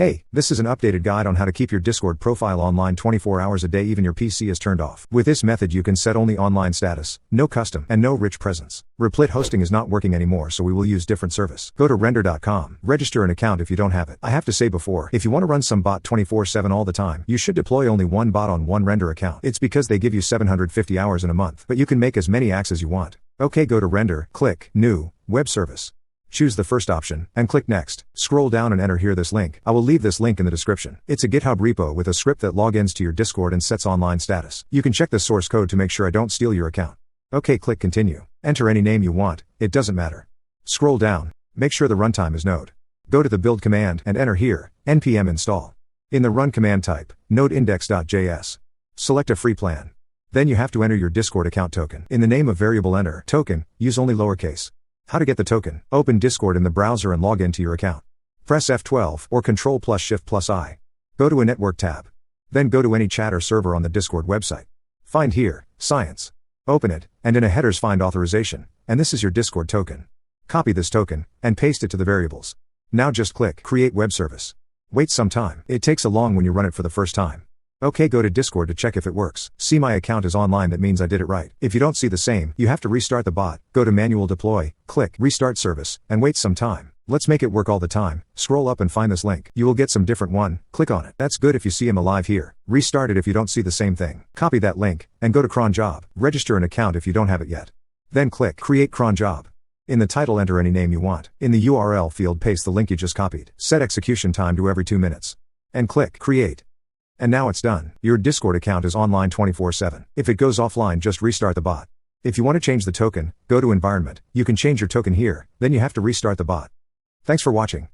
Hey, this is an updated guide on how to keep your Discord profile online 24 hours a day even your PC is turned off. With this method you can set only online status, no custom, and no rich presence. Replit hosting is not working anymore, so we will use different service. Go to render.com, register an account if you don't have it. I have to say before, if you want to run some bot 24/7 all the time, you should deploy only one bot on one render account. It's because they give you 750 hours in a month, but you can make as many acts as you want. Okay, go to render, click new, web service. Choose the first option, and click Next. Scroll down and enter here this link. I will leave this link in the description. It's a GitHub repo with a script that logins to your Discord and sets online status. You can check the source code to make sure I don't steal your account. Okay, click Continue. Enter any name you want, it doesn't matter. Scroll down. Make sure the runtime is Node. Go to the build command and enter here, npm install. In the run command type, nodeindex.js. Select a free plan. Then you have to enter your Discord account token. In the name of variable enter token, use only lowercase. How to get the token? Open Discord in the browser and log into your account. Press F12 or Ctrl+Shift+I. Go to a network tab. Then go to any chat or server on the Discord website. Find here, Science. Open it, and in a headers find authorization, and this is your Discord token. Copy this token, and paste it to the variables. Now just click Create Web Service. Wait some time. It takes a long when you run it for the first time. Okay, go to Discord to check if it works. See, my account is online, that means I did it right. If you don't see the same, you have to restart the bot. Go to Manual Deploy, click Restart Service, and wait some time. Let's make it work all the time. Scroll up and find this link. You will get some different one, click on it. That's good if you see him alive here. Restart it if you don't see the same thing. Copy that link, and go to cron job. Register an account if you don't have it yet. Then click Create cron job. In the title enter any name you want. In the URL field paste the link you just copied. Set execution time to every 2 minutes. And click Create. And now it's done. Your Discord account is online 24/7. If it goes offline, just restart the bot. If you want to change the token, go to Environment. You can change your token here, then you have to restart the bot. Thanks for watching.